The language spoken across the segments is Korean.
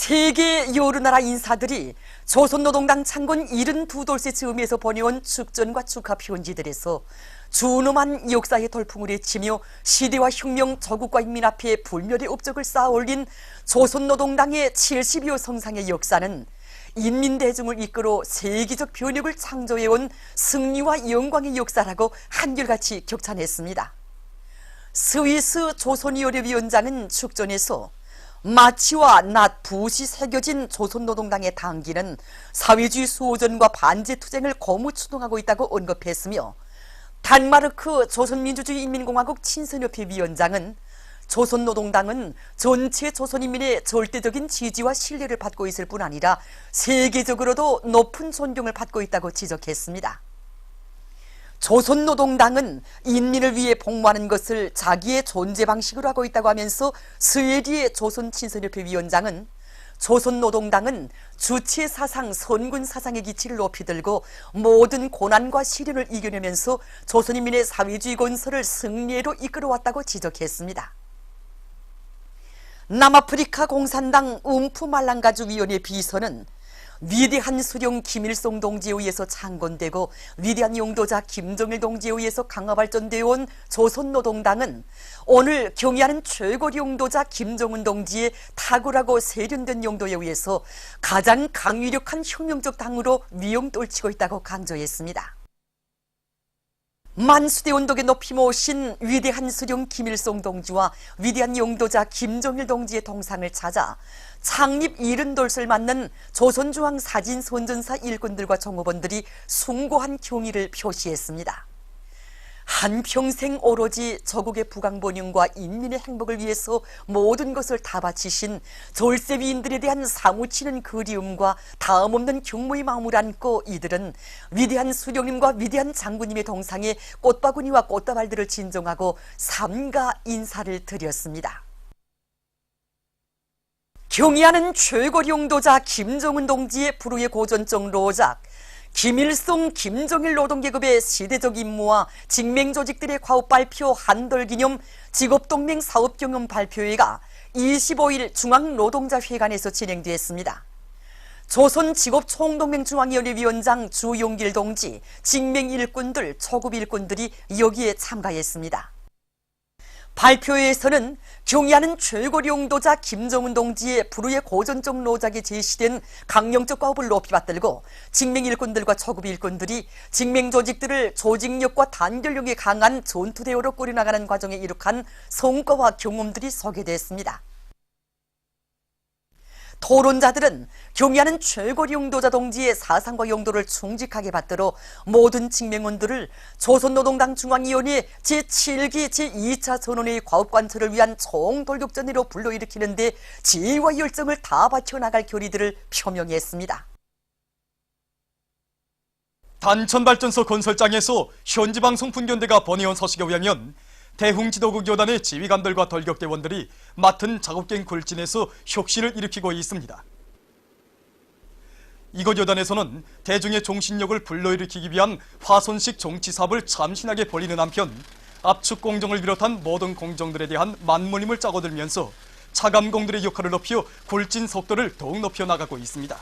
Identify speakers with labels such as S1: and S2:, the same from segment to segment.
S1: 세계 여러 나라 인사들이 조선노동당 창건 72돌째 즈음에서 보내온 축전과 축하 편지들에서 준엄한 역사의 돌풍을 헤치며 시대와 혁명, 조국과 인민 앞에 불멸의 업적을 쌓아 올린 조선노동당의 70여 성상의 역사는 인민대중을 이끌어 세계적 변혁을 창조해온 승리와 영광의 역사라고 한결같이 격찬했습니다. 스위스 조선여력위원장은 축전에서 마치와 낫, 붓이 새겨진 조선노동당의 당기는 사회주의 수호전과 반제투쟁을 거무 추동하고 있다고 언급했으며, 단마르크 조선민주주의인민공화국 친선협회 위원장은 조선노동당은 전체 조선인민의 절대적인 지지와 신뢰를 받고 있을 뿐 아니라 세계적으로도 높은 존경을 받고 있다고 지적했습니다. 조선노동당은 인민을 위해 복무하는 것을 자기의 존재 방식으로 하고 있다고 하면서 스웨디의 조선친선협회 위원장은 조선노동당은 주체사상, 선군사상의 기치를 높이 들고 모든 고난과 시련을 이겨내면서 조선인민의 사회주의 건설을 승리로 이끌어왔다고 지적했습니다. 남아프리카 공산당 움푸말랑가주위원회 비서는 위대한 수령 김일성 동지에 의해서 창건되고 위대한 용도자 김정일 동지에 의해서 강화발전되어 온 조선노동당은 오늘 경의하는 최고 용도자 김정은 동지의 탁월하고 세련된 용도에 의해서 가장 강위력한 혁명적 당으로 위용떨치고 있다고 강조했습니다. 만수대 운동에 높이 모신 위대한 수령 김일성 동지와 위대한 용도자 김정일 동지의 동상을 찾아 창립 70돌을 맞는 조선중앙사진선전사 일꾼들과 종업원들이 숭고한 경의를 표시했습니다. 한평생 오로지 조국의 부강번영과 인민의 행복을 위해서 모든 것을 다 바치신 졸세위인들에 대한 사무치는 그리움과 다음없는 경무의 마음을 안고 이들은 위대한 수령님과 위대한 장군님의 동상에 꽃바구니와 꽃다발들을 진정하고 삼가 인사를 드렸습니다. 경의하는 최고 용도자 김정은 동지의 불후의 고전적 로작, 김일성, 김정일 노동계급의 시대적 임무와 직맹조직들의 과업 발표 한돌기념 직업동맹 사업경험 발표회가 25일 중앙노동자회관에서 진행되었습니다. 조선직업총동맹중앙위원회 위원장 주용길 동지, 직맹일꾼들, 초급일꾼들이 여기에 참가했습니다. 발표회에서는 경의하는 최고 용도자 김정은 동지의 불후의 고전적 로작에 제시된 강령적 과업을 높이 받들고 직맹일꾼들과 초급일꾼들이 직맹조직들을 조직력과 단결력이 강한 전투대오로 꾸려나가는 과정에 이룩한 성과와 경험들이 소개됐습니다. 토론자들은 경의하는 최고 용도자 동지의 사상과 용도를 충직하게 받들어 모든 직맹원들을 조선노동당 중앙위원회 제7기 제2차 전원회의 과업관철을 위한 총돌격전으로 불러일으키는데 지혜와 열정을 다 바쳐나갈 결의들을 표명했습니다.
S2: 단천발전소 건설장에서 현지방송 분견대가 보내온 소식에 의하면 대흥지도국 여단의 지휘관들과 돌격대원들이 맡은 작업갱 굴진에서 혁신을 일으키고 있습니다. 이곳 여단에서는 대중의 정신력을 불러일으키기 위한 화손식 정치사업을 참신하게 벌이는 한편 압축 공정을 비롯한 모든 공정들에 대한 만물림을 짜고들면서 차감공들의 역할을 높여 굴진 속도를 더욱 높여 나가고 있습니다.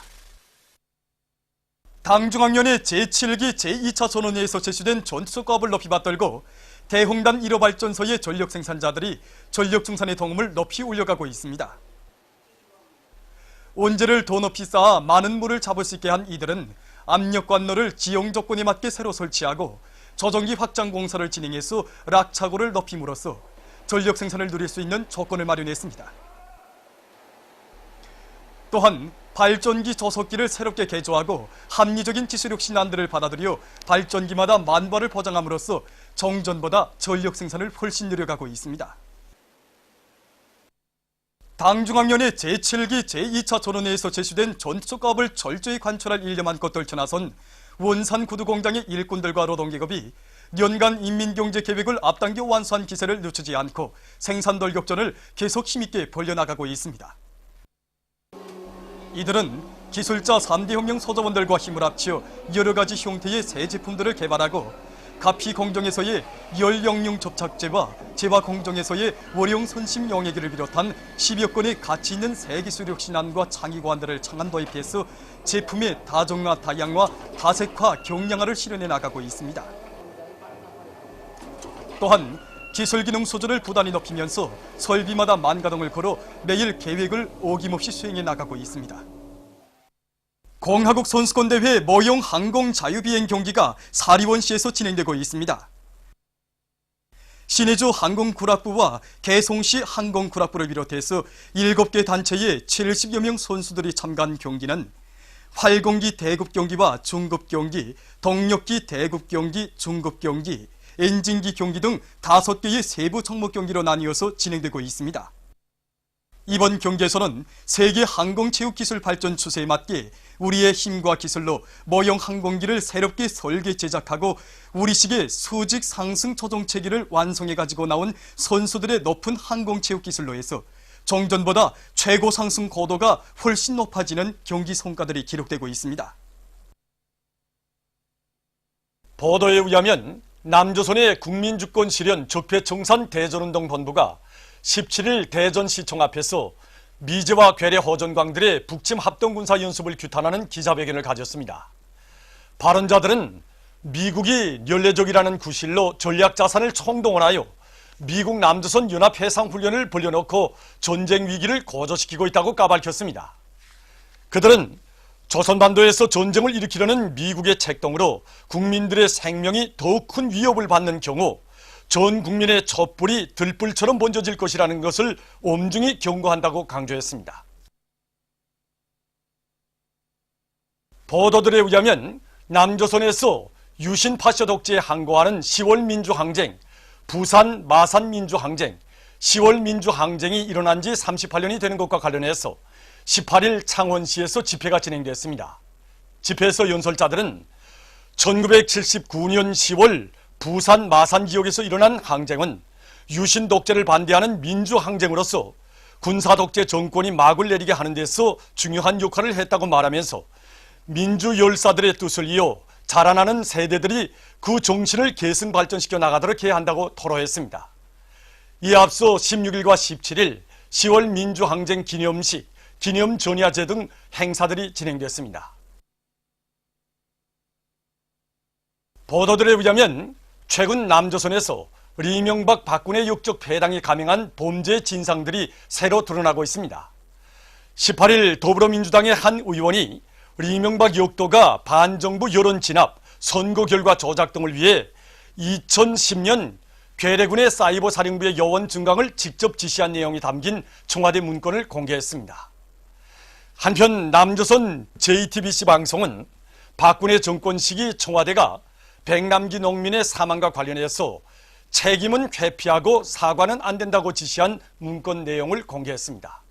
S2: 당중앙위원회 제7기 제2차 전원회에서 제시된 전투과업을 높이 받들고 대홍단 1호 발전소의 전력 생산자들이 전력 중산의 도움을 높이 올려가고 있습니다. 온재를 더 높이 쌓아 많은 물을 잡을 수 있게 한 이들은 압력 관로를 지형 조건에 맞게 새로 설치하고 조정기 확장 공사를 진행해서 락차고를 높이 물어서 전력 생산을 누릴 수 있는 조건을 마련했습니다. 또한 발전기 조석기를 새롭게 개조하고 합리적인 기술력 신안들을 받아들여 발전기마다 만발을 보장함으로써 정전보다 전력 생산을 훨씬 늘려가고 있습니다. 당중앙위원회 제7기 제2차 전원회에서 제시된 전투과업을 철저히 관철할 일념한 것들 떠나선 원산 구두공장의 일꾼들과 노동계급이 연간 인민경제계획을 앞당겨 완수한 기세를 늦추지 않고 생산돌격전을 계속 힘있게 벌려나가고 있습니다. 이들은 기술자 3대 혁명 소자원들과 힘을 합쳐 여러 가지 형태의 새 제품들을 개발하고 가피 공정에서의 열영용 접착제와 재화 공정에서의 월용 손심 용액을 비롯한 10여 건의 가치 있는 세기술력 신안과 창의고안들을 창안 도입해서 제품의 다종화, 다양화, 다색화, 경량화를 실현해 나가고 있습니다. 또한 기술기능 수준을 부단히 높이면서 설비마다 만가동을 걸어 매일 계획을 어김없이 수행해 나가고 있습니다. 공화국 선수권대회 모형 항공 자유비행 경기가 사리원시에서 진행되고 있습니다. 신의주 항공구락부와 개송시 항공구락부를 비롯해서 7개 단체의 70여 명 선수들이 참가한 경기는 활공기 대급 경기와 중급 경기, 동력기 대급 경기, 중급 경기, 엔진기 경기 등 5개의 세부 종목 경기로 나뉘어서 진행되고 있습니다. 이번 경기에서는 세계 항공체육기술 발전 추세에 맞게 우리의 힘과 기술로 모형 항공기를 새롭게 설계 제작하고 우리식의 수직 상승 조종 체계를 완성해 가지고 나온 선수들의 높은 항공체육기술로 해서 종전보다 최고 상승 고도가 훨씬 높아지는 경기 성과들이 기록되고 있습니다.
S3: 보도에 의하면 남조선의 국민주권 실현 적폐청산 대전운동본부가 17일 대전시청 앞에서 미제와 괴뢰 호전광들의 북침 합동군사연습을 규탄하는 기자회견을 가졌습니다. 발언자들은 미국이 연례적이라는 구실로 전략자산을 총동원하여 미국 남조선 연합해상훈련을 벌려놓고 전쟁 위기를 고조시키고 있다고 까발켰습니다. 그들은 조선반도에서 전쟁을 일으키려는 미국의 책동으로 국민들의 생명이 더욱 큰 위협을 받는 경우 전 국민의 촛불이 들불처럼 번져질 것이라는 것을 엄중히 경고한다고 강조했습니다. 보도들에 의하면 남조선에서 유신 파쇼 독재에 항거하는 10월 민주항쟁, 부산 마산 민주항쟁, 10월 민주항쟁이 일어난 지 38년이 되는 것과 관련해서 18일 창원시에서 집회가 진행됐습니다. 집회에서 연설자들은 1979년 10월 부산 마산 지역에서 일어난 항쟁은 유신 독재를 반대하는 민주항쟁으로서 군사독재 정권이 막을 내리게 하는 데서 중요한 역할을 했다고 말하면서 민주 열사들의 뜻을 이어 자라나는 세대들이 그 정신을 계승 발전시켜 나가도록 해야 한다고 토로했습니다. 이에 앞서 16일과 17일 10월 민주항쟁 기념식, 기념전야제 등 행사들이 진행됐습니다. 보도들에 의하면 최근 남조선에서 이명박 박근혜 역적 배당에 감행한 범죄 진상들이 새로 드러나고 있습니다. 18일 더불어민주당의 한 의원이 이명박 역도가 반정부 여론 진압, 선거 결과 조작 등을 위해 2010년 괴뢰군의 사이버 사령부의 요원 증강을 직접 지시한 내용이 담긴 청와대 문건을 공개했습니다. 한편 남조선 JTBC 방송은 박근혜 정권 시기 청와대가 백남기 농민의 사망과 관련해서 책임은 회피하고 사과는 안 된다고 지시한 문건 내용을 공개했습니다.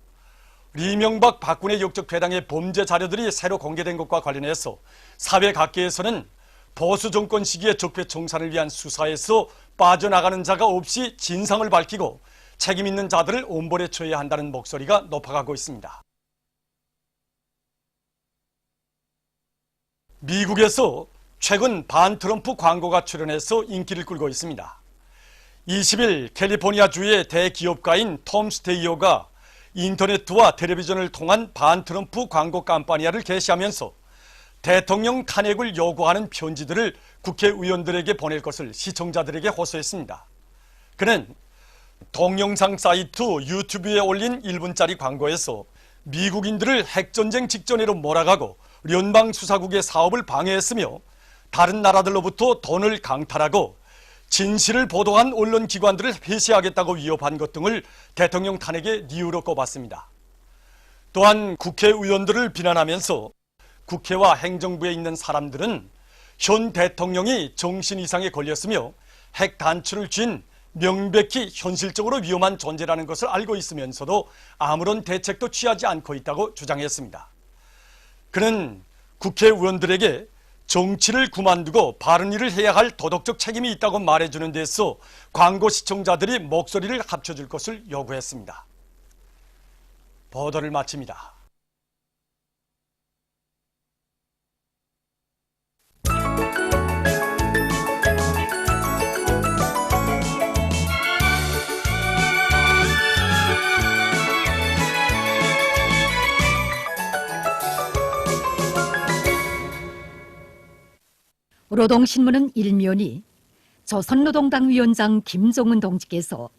S3: 이명박 박근혜 역적 배당의 범죄 자료들이 새로 공개된 것과 관련해서 사회 각계에서는 보수 정권 시기의 적폐청산을 위한 수사에서 빠져나가는 자가 없이 진상을 밝히고 책임 있는 자들을 엄벌에 처해야 한다는 목소리가 높아가고 있습니다. 미국에서 최근 반트럼프 광고가 출연해서 인기를 끌고 있습니다. 20일 캘리포니아주의 대기업가인 톰 스테이어가 인터넷과 텔레비전을 통한 반트럼프 광고 캄파니아를 개시하면서 대통령 탄핵을 요구하는 편지들을 국회의원들에게 보낼 것을 시청자들에게 호소했습니다. 그는 동영상 사이트 유튜브에 올린 1분짜리 광고에서 미국인들을 핵전쟁 직전으로 몰아가고 연방수사국의 사업을 방해했으며 다른 나라들로부터 돈을 강탈하고 진실을 보도한 언론기관들을 폐쇄하겠다고 위협한 것 등을 대통령 탄핵의 이유로 꼽았습니다. 또한 국회의원들을 비난하면서 국회와 행정부에 있는 사람들은 현 대통령이 정신 이상에 걸렸으며 핵 단추를 쥔 명백히 현실적으로 위험한 존재라는 것을 알고 있으면서도 아무런 대책도 취하지 않고 있다고 주장했습니다. 그는 국회의원들에게 정치를 그만두고 바른 일을 해야 할 도덕적 책임이 있다고 말해주는 데서 광고 시청자들이 목소리를 합쳐줄 것을 요구했습니다. 보도를 마칩니다.
S4: 노동신문은 일면이 조선노동당 위원장 김종은 동지께서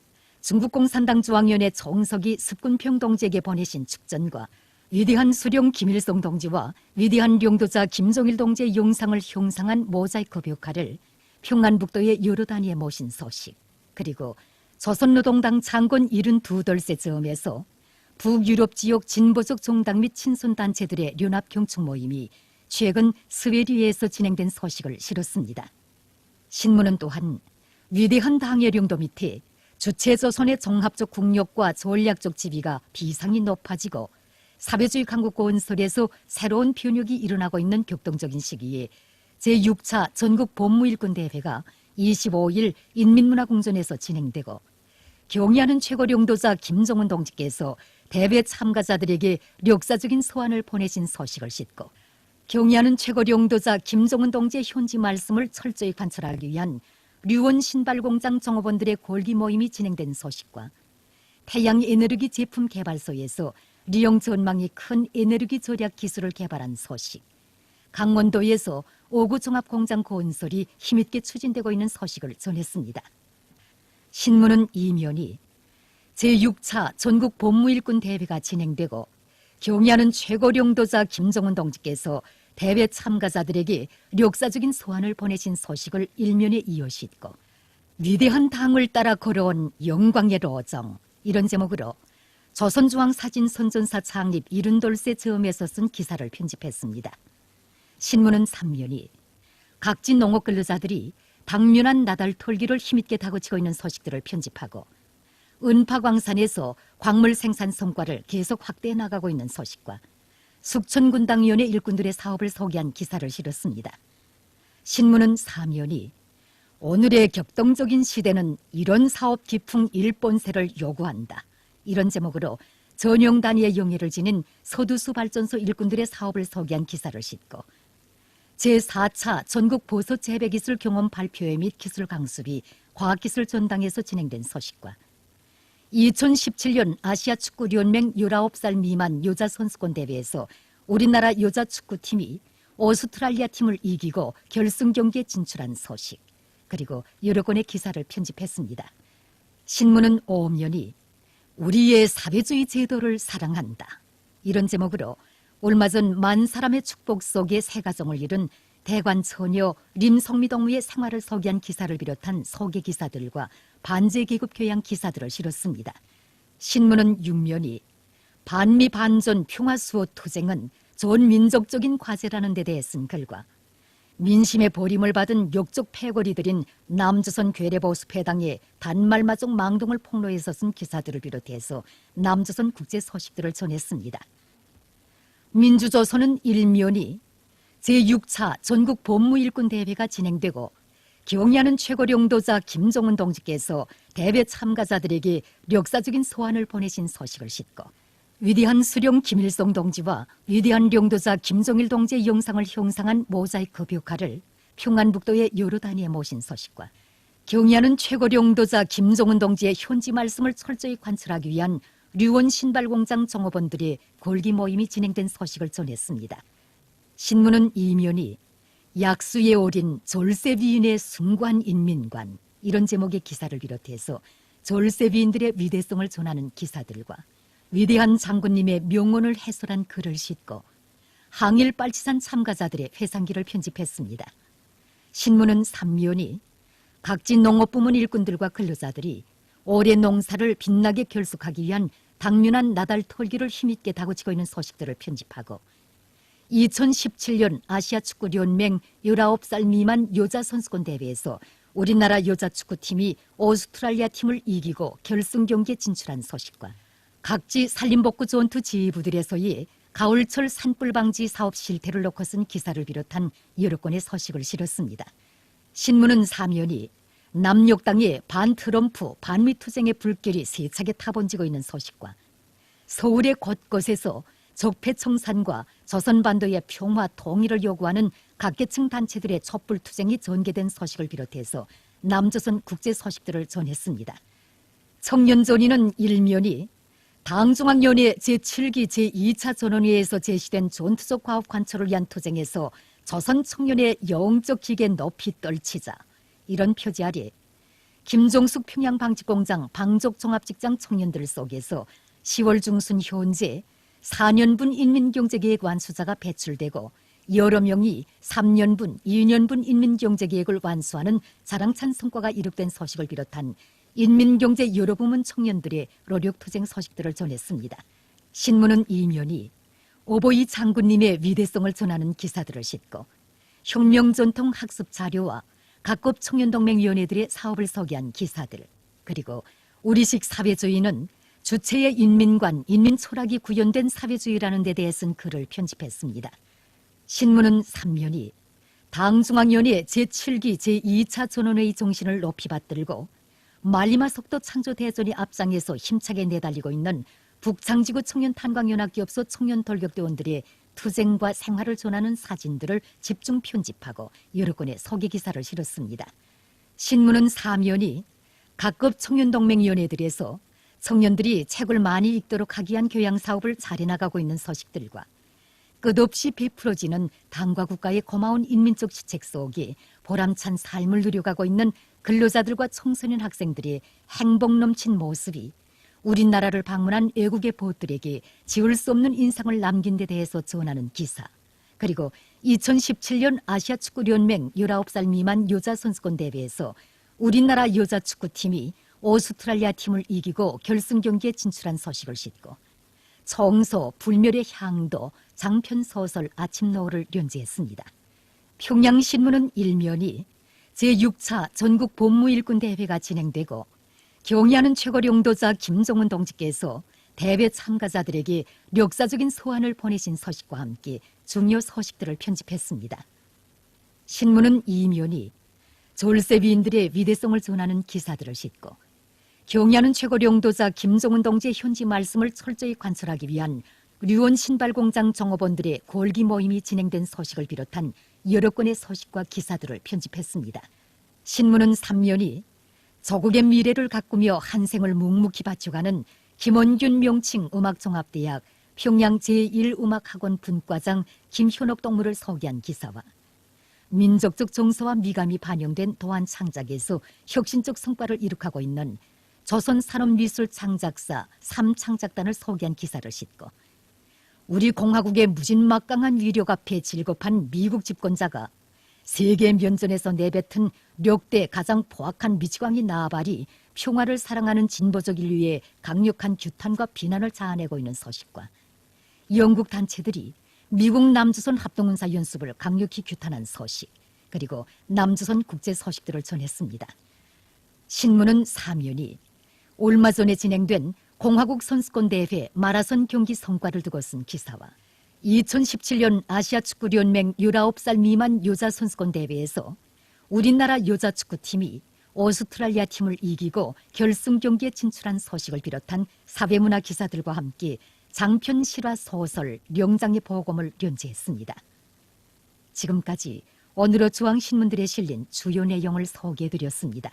S4: 중국공산당 중앙위원회 정석이 습군평 동지에게 보내신 축전과 위대한 수령 김일성 동지와 위대한 용도자 김정일 동지의 영상을 형상한 모자이크 벽화를 평안북도의 여러 단위에 모신 소식, 그리고 조선노동당 창건 72돌세 즈음에서 북유럽 지역 진보적 정당 및 친선단체들의 연합경축 모임이 최근 스웨디에서 진행된 소식을 실었습니다. 신문은 또한 위대한 당의 령도 밑에 주체조선의 종합적 국력과 전략적 지위가 비상이 높아지고 사회주의 강국 건설에서 새로운 변혁이 일어나고 있는 격동적인 시기에 제6차 전국 본무일군 대회가 25일 인민문화궁전에서 진행되고 경의하는 최고領도자 김정은 동지께서 대회 참가자들에게 역사적인 소환을 보내신 소식을 싣고 경의하는 최고領도자 김정은 동지의 현지 말씀을 철저히 관철하기 위한 류원 신발공장 종업원들의 골기 모임이 진행된 소식과 태양 에너지 제품 개발소에서 리용 전망이 큰 에너지 절약 기술을 개발한 소식, 강원도에서 5구 종합공장 건설이 힘있게 추진되고 있는 소식을 전했습니다. 신문은 이면이 제6차 전국 본무일군 대회가 진행되고 경의하는 최고領도자 김정은 동지께서 대회 참가자들에게 역사적인 소환을 보내신 소식을 일면에 이어 싣고 위대한 당을 따라 걸어온 영광의 로정, 이런 제목으로 조선중앙사진선전사 창립 72돌세 즈음에서 쓴 기사를 편집했습니다. 신문은 3면이 각지 농업 근로자들이 당면한 나달 털기를 힘있게 다그치고 있는 소식들을 편집하고 은파광산에서 광물 생산 성과를 계속 확대해 나가고 있는 소식과 숙천군당위원회 일꾼들의 사업을 소개한 기사를 실었습니다. 신문은 4면이 오늘의 격동적인 시대는 이런 사업 기풍 일본세를 요구한다, 이런 제목으로 전용 단위의 영예를 지닌 서두수 발전소 일꾼들의 사업을 소개한 기사를 싣고 제4차 전국 보소 재배기술 경험 발표회 및 기술 강습이 과학기술 전당에서 진행된 소식과 2017년 아시아축구연맹 19살 미만 여자선수권 대회에서 우리나라 여자축구팀이 오스트랄리아 팀을 이기고 결승 경기에 진출한 소식, 그리고 여러 건의 기사를 편집했습니다. 신문은 5면이 우리의 사회주의 제도를 사랑한다, 이런 제목으로 얼마 전 만 사람의 축복 속에 새 가정을 이룬 대관 처녀 림성미 동무의 생활을 소개한 기사를 비롯한 소개 기사들과 반제 계급 교양 기사들을 실었습니다. 신문은 6면이 반미 반전 평화수호 투쟁은 전 민족적인 과제라는 데 대해 쓴 글과 민심의 보림을 받은 욕적 패거리들인 남조선 괴뢰보수패당의 단말마족 망동을 폭로해서 쓴 기사들을 비롯해서 남조선 국제 소식들을 전했습니다. 민주조선은 1면이 제6차 전국 본무일군 대회가 진행되고 경의하는 최고領도자 김정은 동지께서 대회 참가자들에게 역사적인 소환을 보내신 소식을 싣고 위대한 수령 김일성 동지와 위대한領도자 김정일 동지의 영상을 형상한 모자이크 벽화를 평안북도의 여러 단위에 모신 소식과 경의하는 최고領도자 김정은 동지의 현지 말씀을 철저히 관철하기 위한 류원 신발공장 종업원들의 골기 모임이 진행된 소식을 전했습니다. 신문은 이면이 약수에 오린 졸세비인의 숭고한 인민관, 이런 제목의 기사를 비롯해서 졸세비인들의 위대성을 전하는 기사들과 위대한 장군님의 명언을 해설한 글을 싣고 항일 빨치산 참가자들의 회상기를 편집했습니다. 신문은 3면이 각지 농업부문 일꾼들과 근로자들이 올해 농사를 빛나게 결속하기 위한 당면한 나달 털기를 힘있게 다그치고 있는 소식들을 편집하고 2017년 아시아축구연맹 19살 미만 여자선수권 대회에서 우리나라 여자축구팀이 오스트랄리아 팀을 이기고 결승 경기에 진출한 소식과 각지 산림복구 전투 지휘부들에서의 가을철 산불 방지 사업 실태를 놓고 쓴 기사를 비롯한 여러 건의 소식을 실었습니다. 신문은 3면이 남욕당의 반트럼프 반미 투쟁의 불길이 세차게 타번지고 있는 소식과 서울의 곳곳에서 적폐청산과 조선반도의 평화 통일을 요구하는 각계층 단체들의 촛불 투쟁이 전개된 소식을 비롯해서 남조선 국제 소식들을 전했습니다. 청년전의는 1면이 당중앙위원회 제7기 제2차 전원회에서 제시된 전투적 과업 관철을 위한 투쟁에서 조선 청년의 영적 기계 높이 떨치자 이런 표지 아래 김종숙 평양방직공장 방족종합직장 청년들 속에서 10월 중순 현재 4년분 인민경제계획 완수자가 배출되고 여러 명이 3년분, 2년분 인민경제계획을 완수하는 자랑찬 성과가 이룩된 소식을 비롯한 인민경제 여러 부문 청년들의 노력투쟁 소식들을 전했습니다. 신문은 이면이 오보이 장군님의 위대성을 전하는 기사들을 싣고 혁명전통 학습 자료와 각급 청년동맹위원회들의 사업을 소개한 기사들, 그리고 우리식 사회주의는 주체의 인민관, 인민철학이 구현된 사회주의라는 데 대해 쓴 글을 편집했습니다. 신문은 3면이 당중앙위원회 제7기 제2차 전원회의 정신을 높이 받들고 말리마 속도 창조 대전의 앞장에서 힘차게 내달리고 있는 북창지구 청년탄광연합기업소 청년 돌격대원들의 투쟁과 생활을 전하는 사진들을 집중 편집하고 여러 건의 소개 기사를 실었습니다. 신문은 4면이 각급 청년동맹위원회들에서 청년들이 책을 많이 읽도록 하기 위한 교양 사업을 잘해나가고 있는 소식들과 끝없이 베풀어지는 당과 국가의 고마운 인민적 시책 속에 보람찬 삶을 누려가고 있는 근로자들과 청소년 학생들의 행복 넘친 모습이 우리나라를 방문한 외국의 보들에게 지울 수 없는 인상을 남긴 데 대해서 전하는 기사, 그리고 2017년 아시아축구연맹 19살 미만 여자선수권 대회에서 우리나라 여자축구팀이 오스트랄리아 팀을 이기고 결승 경기에 진출한 소식을 싣고 청소, 불멸의 향도, 장편소설 아침 노을을 연재했습니다. 평양신문은 일면이 제6차 전국 본무일꾼 대회가 진행되고 경의하는 최고 용도자 김종은 동지께서 대회 참가자들에게 역사적인 소환을 보내신 소식과 함께 중요 소식들을 편집했습니다. 신문은 이면이 졸세비인들의 위대성을 전하는 기사들을 싣고 경의하는 최고 용도자 김종은 동지의 현지 말씀을 철저히 관철하기 위한 류원 신발공장 종업원들의 골기 모임이 진행된 소식을 비롯한 여러 건의 소식과 기사들을 편집했습니다. 신문은 3면이 조국의 미래를 가꾸며 한 생을 묵묵히 바쳐가는 김원균 명칭 음악종합대학 평양 제1음악학원 분과장 김현옥 동무를 소개한 기사와 민족적 정서와 미감이 반영된 도안 창작에서 혁신적 성과를 이룩하고 있는 조선산업미술창작사 3창작단을 소개한 기사를 싣고 우리 공화국의 무진막강한 위력 앞에 질겁한 미국 집권자가 세계 면전에서 내뱉은 력대 가장 포악한 미치광이 나아발이 평화를 사랑하는 진보적 인류의 강력한 규탄과 비난을 자아내고 있는 소식과 영국 단체들이 미국 남조선 합동군사 연습을 강력히 규탄한 소식, 그리고 남조선 국제 소식들을 전했습니다. 신문은 3면이 얼마 전에 진행된 공화국 선수권 대회 마라톤 경기 성과를 두고 쓴 기사와 2017년 아시아축구연맹 19살 미만 여자선수권 대회에서 우리나라 여자축구팀이 오스트랄리아 팀을 이기고 결승 경기에 진출한 소식을 비롯한 사회문화 기사들과 함께 장편 실화 소설 명장의 보검을 연재했습니다. 지금까지 오늘의 중앙신문들에 실린 주요 내용을 소개해드렸습니다.